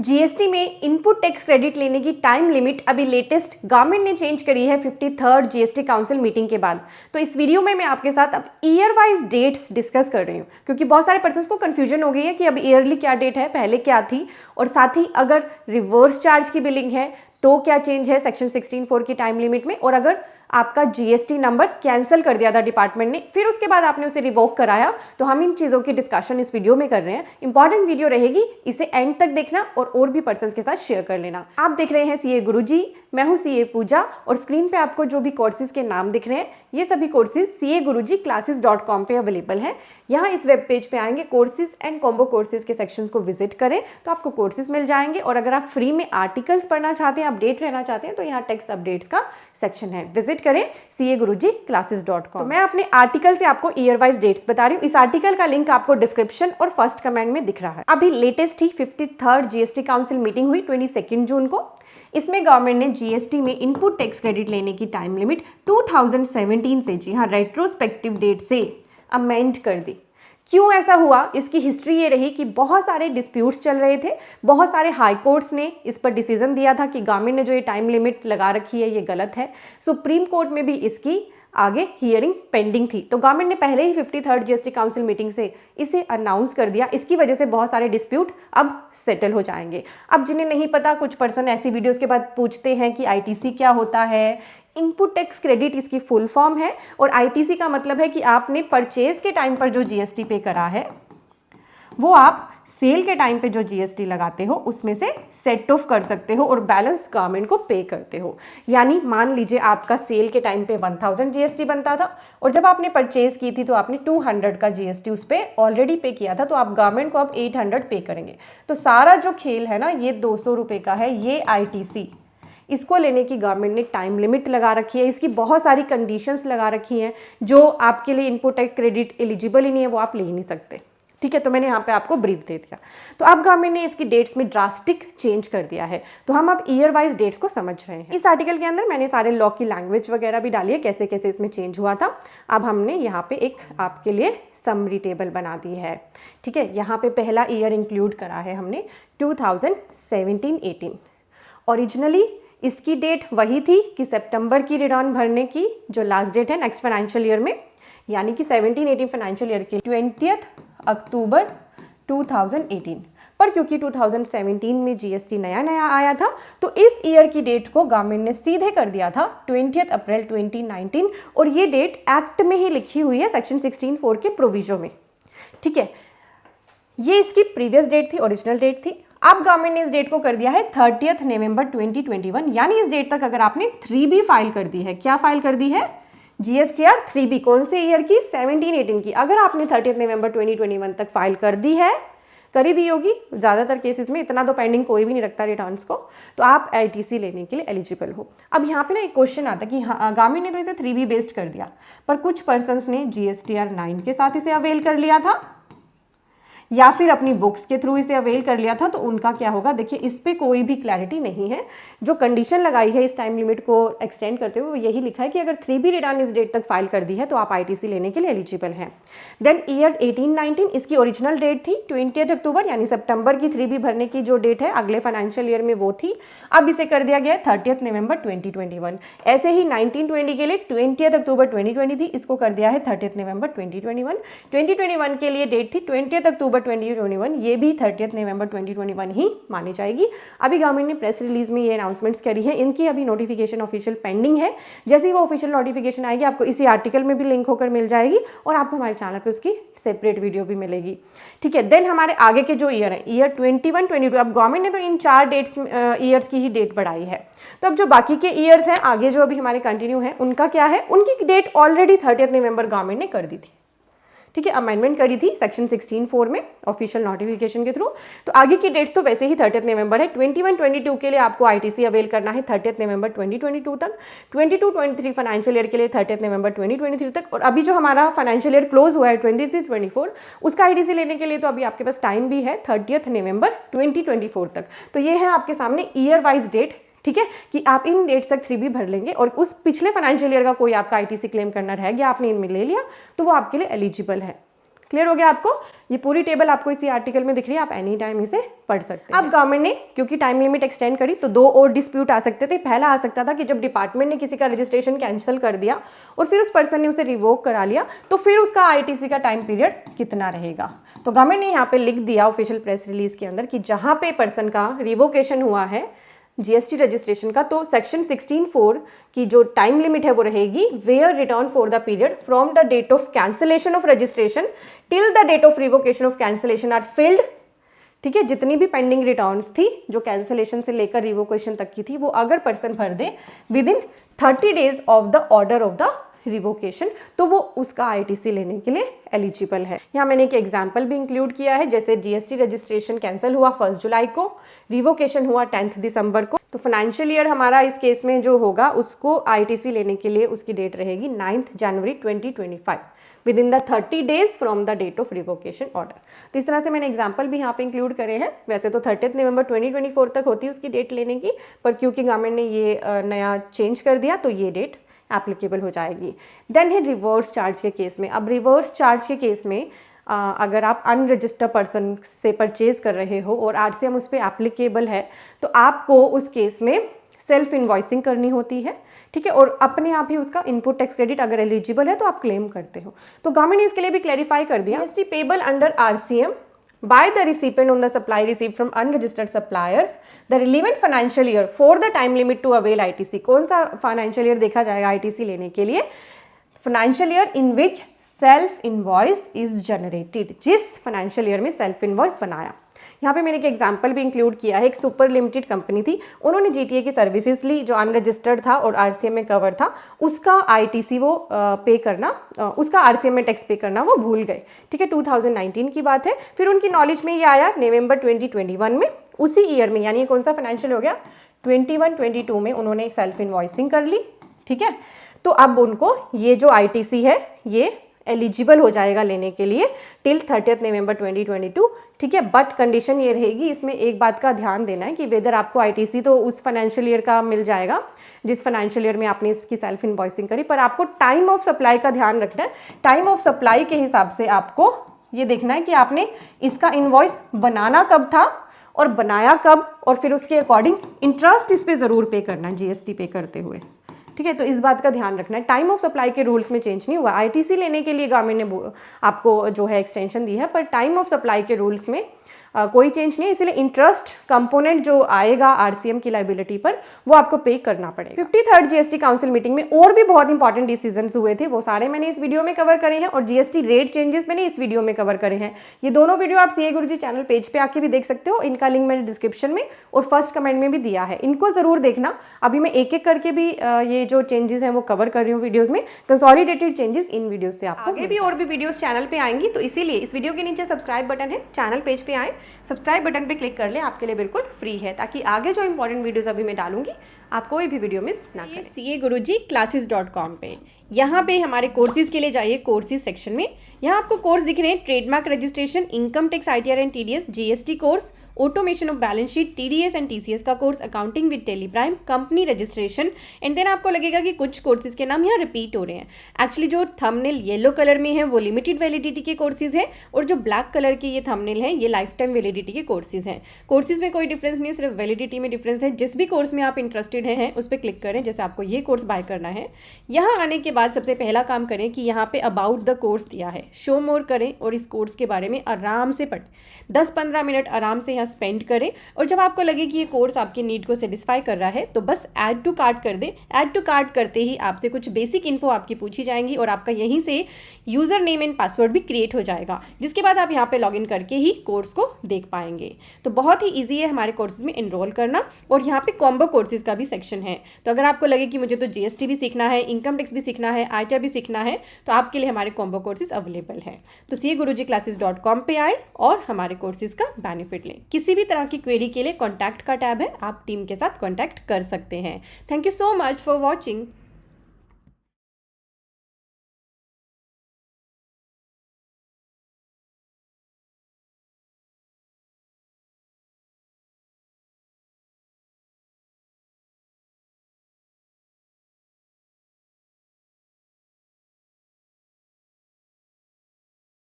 GST में input tax credit लेने की टाइम लिमिट अभी लेटेस्ट गवर्नमेंट ने चेंज करी है 53rd जीएसटी काउंसिल मीटिंग के बाद। तो इस वीडियो में मैं आपके साथ अब ईयर वाइज डेट्स डिस्कस कर रही हूँ, क्योंकि बहुत सारे पर्सन्स को कंफ्यूजन हो गई है कि अब ईयरली क्या डेट है, पहले क्या थी, और साथ ही अगर रिवर्स चार्ज की बिलिंग है तो क्या चेंज है सेक्शन 16(4) की टाइम लिमिट में, और अगर आपका जीएसटी नंबर कैंसिल कर दिया था डिपार्टमेंट ने, फिर उसके बाद आपने उसे रिवोक कराया, तो हम इन चीज़ों की डिस्कशन इस वीडियो में कर रहे हैं। इंपॉर्टेंट वीडियो रहेगी, इसे एंड तक देखना और भी पर्सन्स के साथ शेयर कर लेना। आप देख रहे हैं सीए गुरुजी, मैं हूं सीए पूजा, और स्क्रीन पे आपको जो भी कोर्सेज के नाम दिख रहे हैं ये सभी कोर्सेज CA-Guruji-Classes.com पे अवेलेबल हैं। यहाँ इस वेब पेज पे आएंगे, कोर्सेज एंड कॉम्बो कोर्सेज के सेक्शंस को विजिट करें तो आपको कोर्सेज मिल जाएंगे। और अगर आप फ्री में आर्टिकल्स पढ़ना चाहते हैं, अपडेट रहना चाहते हैं, तो यहाँ टेक्स्ट अपडेट्स का सेक्शन है, विजिट करें CA-Guruji-Classes.com। तो मैं अपने आर्टिकल से आपको ईयर वाइज डेट्स बता रही हूँ। इस आर्टिकल का लिंक आपको डिस्क्रिप्शन और फर्स्ट कमेंट में दिख रहा है। अभी लेटेस्ट ही 53rd जीएसटी काउंसिल मीटिंग हुई 22 जून को। इसमें गवर्नमेंट ने जीएसटी में इनपुट टैक्स क्रेडिट लेने की टाइम लिमिट 2017 से, जी हाँ, रेट्रोस्पेक्टिव डेट से अमेंड कर दी। क्यों ऐसा हुआ, इसकी हिस्ट्री ये रही कि बहुत सारे डिस्प्यूट्स चल रहे थे, बहुत सारे हाई कोर्ट्स ने इस पर डिसीजन दिया था कि गवर्नमेंट ने जो ये टाइम लिमिट लगा रखी है ये गलत है। सुप्रीम कोर्ट में भी इसकी आगे हियरिंग पेंडिंग थी, तो गवर्नमेंट ने पहले ही 53rd जीएसटी काउंसिल मीटिंग से इसे अनाउंस कर दिया। इसकी वजह से बहुत सारे डिस्प्यूट अब सेटल हो जाएंगे। अब जिन्हें नहीं पता, कुछ पर्सन ऐसी वीडियोस के बाद पूछते हैं कि आईटीसी क्या होता है। इनपुट टैक्स क्रेडिट इसकी फुल फॉर्म है, और आईटीसी का मतलब है कि आपने परचेज के टाइम पर जो जीएसटी पे करा है वो आप सेल के टाइम पे जो जीएसटी लगाते हो उसमें से सेट ऑफ कर सकते हो और बैलेंस गवर्नमेंट को पे करते हो। यानी मान लीजिए आपका सेल के टाइम पे 1000 जीएसटी बनता था, और जब आपने परचेज की थी तो आपने 200 का जीएसटी उस पर ऑलरेडी पे किया था, तो आप गवर्नमेंट को अब 800 पे करेंगे। तो सारा जो खेल है ना, ये 200 रुपये का है। ये आईटीसी, इसको लेने की गवर्नमेंट ने टाइम लिमिट लगा रखी है, इसकी बहुत सारी कंडीशंस लगा रखी हैं। जो आपके लिए इनपुट टैक्स क्रेडिट एलिजिबल ही नहीं है वो आप ले ही नहीं सकते। ठीक है, तो मैंने यहाँ पे आपको ब्रीफ दे दिया। तो अब गवर्नमेंट ने इसकी डेट्स में ड्रास्टिक चेंज कर दिया है, तो हम अब ईयर वाइज डेट्स को समझ रहे हैं। इस आर्टिकल के अंदर मैंने सारे लॉ की लैंग्वेज वगैरह भी डाली है, कैसे कैसे इसमें चेंज हुआ था। अब हमने यहाँ पे एक आपके लिए समरी टेबल बना दी है। ठीक है, यहाँ पे पहला ईयर इंक्लूड करा है हमने 2017-18। ओरिजिनली इसकी डेट वही थी कि सितंबर की रिटर्न भरने की जो लास्ट डेट है नेक्स्ट फाइनेंशियल ईयर में, यानी कि 17-18 फाइनेंशियल ईयर के 20 अक्टूबर 2018। पर क्योंकि 2017 में जीएसटी नया आया था, तो इस ईयर की डेट को गवर्नमेंट ने सीधे कर दिया था 20 अप्रैल 2019, और ये डेट एक्ट में ही लिखी हुई है सेक्शन 16(4) के प्रोविजो में। ठीक है, ये इसकी प्रीवियस डेट थी, ओरिजिनल डेट थी। अब गवर्नमेंट ने इस डेट को कर दिया है 30 नवंबर 2021, यानी इस डेट तक अगर आपने 3B फाइल कर दी है। क्या फाइल कर दी है? GSTR 3B। कौन से ईयर की? 17-18 की। अगर आपने 30 नवंबर 2021 तक फाइल कर दी है, करी दी होगी, ज़्यादातर केसेस में इतना तो पेंडिंग कोई भी नहीं रखता रिटर्न्स को, तो आप आईटीसी लेने के लिए एलिजिबल हो। अब यहाँ पे ना एक क्वेश्चन आता कि हाँ, गवर्नमेंट ने तो इसे 3B बेस्ड कर दिया, पर कुछ पर्सन्स ने GSTR 9 के साथ इसे अवेल कर लिया था, या फिर अपनी बुक्स के थ्रू इसे अवेल कर लिया था, तो उनका क्या होगा? देखिए, इस पे कोई भी क्लैरिटी नहीं है। जो कंडीशन लगाई है इस टाइम लिमिट को एक्सटेंड करते हुए, वो यही लिखा है कि अगर 3B रिटर्न इस डेट तक फाइल कर दी है तो आप आईटीसी लेने के लिए एलिजिबल हैं। देन ईयर 18-19, इसकी ओरिजिनल डेट थी 20 अक्टूबर, यानी सितंबर की 3B भरने की जो डेट है अगले फाइनेंशियल ईयर में वो थी। अब इसे कर दिया गया है 30 नवंबर 2021। ऐसे ही 19-20 के लिए 20 अक्टूबर 2020 थी, इसको कर दिया है 30 नवंबर 2021। 2021 के लिए डेट थी 20 अक्टूबर 2021, ये भी 30 नवंबर 2021 ही मानी जाएगी। अभी गवर्नमेंट ने प्रेस रिलीज में ये अनाउंसमेंट्स करी है, इनकी अभी नोटिफिकेशन ऑफिशियल पेंडिंग है। जैसे ही वो ऑफिशियल नोटिफिकेशन आएगी, आपको इसी आर्टिकल में भी लिंक होकर मिल जाएगी, और आपको हमारे चैनल पे उसकी सेपरेट वीडियो भी मिलेगी। ठीक है, देन हमारे आगे के जो ईयर है, ईयर 21-22, अब गवर्नमेंट ने तो इन 4 डेट्स ईयर्स की ही डेट बढ़ाई है। तो अब जो बाकी के ईयर्स हैं आगे जो अभी हमारे कंटिन्यू है, उनका क्या है? उनकी डेट ऑलरेडी 30 नवंबर गवर्नमेंट ने कर दी थी। ठीक है, अमेंडमेंट करी थी सेक्शन 16(4) में ऑफिशियल नोटिफिकेशन के थ्रू। तो आगे की डेट्स तो वैसे ही 30 नवंबर है। 21-22 के लिए आपको आईटीसी अवेल करना है 30 नवंबर 2022 तक। 22-23 फाइनेंशियल ईयर के लिए 30 नवंबर 2023 तक। और अभी जो हमारा फाइनेंशियल ईयर क्लोज हुआ है 23-24, उसका आईटीसी लेने के लिए तो अभी आपके पास टाइम भी है 30 नवंबर 2024 तक। तो ये है आपके सामने ईयर वाइज डेट। ठीक है, कि आप इन डेट्स तक 3B भर लेंगे, और उस पिछले फाइनेंशियल ईयर का कोई आपका आईटीसी क्लेम करना रह गया, आपने इनमें ले लिया, तो वो आपके लिए एलिजिबल है। क्लियर हो गया आपको? ये पूरी टेबल आपको इसी आर्टिकल में दिख रही है, आप एनी टाइम इसे पढ़ सकते हैं। अब गवर्नमेंट ने क्योंकि टाइम लिमिट एक्सटेंड करी तो 2 और डिस्प्यूट आ सकते थे। पहला आ सकता था कि जब डिपार्टमेंट ने किसी का रजिस्ट्रेशन कैंसिल कर दिया और फिर उस पर्सन ने उसे रिवोक करा लिया तो फिर उसका आईटीसी का टाइम पीरियड कितना रहेगा। तो गवर्नमेंट ने यहाँ पे लिख दिया ऑफिशियल प्रेस रिलीज के अंदर कि जहाँ पे पर्सन का रिवोकेशन हुआ है जीएसटी रजिस्ट्रेशन का, तो सेक्शन 16(4) की जो टाइम लिमिट है वो रहेगी where return for the period from the date of cancellation of registration till the date of revocation of cancellation are filed. ठीक है, जितनी भी पेंडिंग रिटर्न्स थी जो कैंसिलेशन से लेकर रिवोकेशन तक की थी वो अगर पर्सन भर दे within 30 days of the order of the revocation तो वो उसका आईटीसी लेने के लिए एलिजिबल है। यहाँ मैंने एक एग्जांपल भी इंक्लूड किया है, जैसे जीएसटी रजिस्ट्रेशन कैंसिल हुआ 1 जुलाई को, रिवोकेशन हुआ 10 दिसंबर को, तो फाइनेंशियल ईयर हमारा इस केस में जो होगा उसको आईटीसी लेने के लिए उसकी डेट रहेगी 9 जनवरी 2025 within the 30 days from the date of revocation order. तो इस तरह से मैंने एग्जाम्पल भी यहाँ पे इंक्लूड करे हैं। वैसे तो 30 नवंबर 2024 तक होती है उसकी डेट लेने की, पर क्योंकि गवर्नमेंट ने ये नया चेंज कर दिया तो ये डेट एप्लीकेबल हो जाएगी। देन है रिवर्स चार्ज के केस में। अब रिवर्स चार्ज के केस में अगर आप अनरजिस्टर्ड पर्सन से परचेज कर रहे हो और आरसीएम उस पर एप्लीकेबल है तो आपको उस केस में सेल्फ इन्वॉइसिंग करनी होती है। ठीक है, और अपने आप ही उसका इनपुट टैक्स क्रेडिट अगर एलिजिबल है तो आप क्लेम करते हो। तो गवर्नमेंट ने इसके लिए भी क्लैरिफाई कर दिया GST payable under RCM by the recipient on the supply received from unregistered suppliers the relevant financial year for the time limit to avail ITC। कौन सा फाइनेंशियल ईयर देखा जाएगा ITC लेने के लिए? Financial year in which self invoice is generated, जिस financial year में self invoice बनाया। यहाँ पे मैंने एक एग्जांपल भी इंक्लूड किया है। एक सुपर लिमिटेड कंपनी थी, उन्होंने जीटीए की सर्विसेज ली जो अनरजिस्टर्ड था और आरसीएम में कवर था, उसका आईटीसी वो पे करना, उसका आरसीएम में टैक्स पे करना वो भूल गए। ठीक है, 2019 की बात है। फिर उनकी नॉलेज में ये आया नवंबर 2021 में, उसी ईयर में, यानी ये कौन सा फाइनेंशियल हो गया 21-22 में उन्होंने सेल्फ इनवॉइसिंग कर ली। ठीक है, तो अब उनको ये जो आईटीसी है ये एलिजिबल हो जाएगा लेने के लिए टिल 30 नवंबर 2022। ठीक है, बट कंडीशन ये रहेगी, इसमें एक बात का ध्यान देना है कि वेदर आपको आईटीसी तो उस फाइनेंशियल ईयर का मिल जाएगा जिस फाइनेंशियल ईयर में आपने इसकी सेल्फ इनवॉइसिंग करी, पर आपको टाइम ऑफ सप्लाई का ध्यान रखना है। टाइम ऑफ सप्लाई के हिसाब से आपको ये देखना है कि आपने इसका इनवॉइस बनाना कब था और बनाया कब, और फिर उसके अकॉर्डिंग इंटरेस्ट इस पर ज़रूर पे करना है जीएसटी पे करते हुए। ठीक है, तो इस बात का ध्यान रखना है। टाइम ऑफ सप्लाई के रूल्स में चेंज नहीं हुआ। आईटीसी लेने के लिए गवर्नमेंट ने आपको जो है एक्सटेंशन दी है, पर टाइम ऑफ सप्लाई के रूल्स में कोई चेंज नहीं है, इसलिए इंटरेस्ट कंपोनेंट जो आएगा आरसीएम की लायबिलिटी पर वो आपको पे करना पड़ेगा। 53rd जीएसटी काउंसिल मीटिंग में और भी बहुत इंपॉर्टेंट डिसीजंस हुए थे, वो सारे मैंने इस वीडियो में कवर करे हैं, और जीएसटी रेट चेंजेस मैंने इस वीडियो में कवर करे हैं। ये दोनों वीडियो आप सीए गुरुजी चैनल पेज पे आके भी देख सकते हो, इनका लिंक मैंने डिस्क्रिप्शन में और फर्स्ट कमेंट में भी दिया है, इनको जरूर देखना। अभी मैं एक एक करके भी ये जो चेंजेस हैं वो कवर कर रही हूँ वीडियोज में, कंसोलिडेटेड चेंजेस इन वीडियोज से आपको आगे भी और भी वीडियोज चैनल पे आएंगी, तो इसीलिए इस वीडियो के नीचे सब्सक्राइब बटन है, चैनल पेज पे आए, सब्सक्राइब बटन पे क्लिक कर ले, आपके लिए बिल्कुल फ्री है, ताकि आगे जो इंपॉर्टेंट वीडियोस अभी मैं डालूंगी आप कोई भी वीडियो मिस ना करें। CAGuruji-classes.com पे, यहाँ पे हमारे कोर्सेज के लिए जाइए, कोर्सेज सेक्शन में यहाँ आपको कोर्स दिख रहे हैं, trademark registration, income tax ITR and TDS, GST course, automation of balance sheet, TDS and TCS का course, accounting with Tally prime, company registration, and then आपको लगेगा कि कुछ कोर्सेज के नाम यहाँ रिपीट हो रहे हैं। एक्चुअली जो थंबनेल येलो कलर में है वो लिमिटेड वैलिडिटी के कोर्सेज हैं, और जो ब्लैक कलर की ये थंबनेल है ये लाइफ टाइम वैलिडिटी के कोर्सेज हैं। कोर्सेज में कोई डिफरेंस नहीं, सिर्फ वैलिडिटी में डिफरेंस है। जिस भी कोर्स में आप इंटरेस्टेड हैं उस पर क्लिक करें, जैसे आपको ये कोर्स बाय करना है। यहाँ आने के बाद सबसे पहला काम करें कि यहाँ पे अबाउट द कोर्स दिया है, शो मोर करें और इस कोर्स के बारे में आराम से 10-15 मिनट आराम से यहाँ स्पेंड करें, और जब आपको लगे कि ये कोर्स आपकी नीड को सेटिस्फाई कर रहा है तो बस ऐड टू कार्ट कर दें। ऐड टू कार्ट करते ही आपसे कुछ बेसिक इन्फो आपकी पूछी जाएंगी और आपका यहीं से यूज़र नेम एंड पासवर्ड भी क्रिएट हो जाएगा, जिसके बाद आप यहाँ पे लॉगिन करके ही कोर्स को देख पाएंगे। तो बहुत ही ईजी है हमारे कोर्सेज में इनरोल करना, और यहाँ पे कॉम्बो कोर्सेज का भी सेक्शन है। तो अगर आपको लगे कि मुझे तो जीएसटी भी सीखना है, इनकम टैक्स भी सीखना है, ITR भी सीखना है, तो आपके लिए हमारे कॉम्बो कोर्सेज अवेलेबल है। तो CAGuruji-classes.com पे आए और हमारे कोर्सेज का बेनिफिट लें। किसी भी तरह की क्वेरी के लिए कॉन्टैक्ट का टैब है, आप टीम के साथ कॉन्टैक्ट कर सकते हैं। Thank you so much for watching.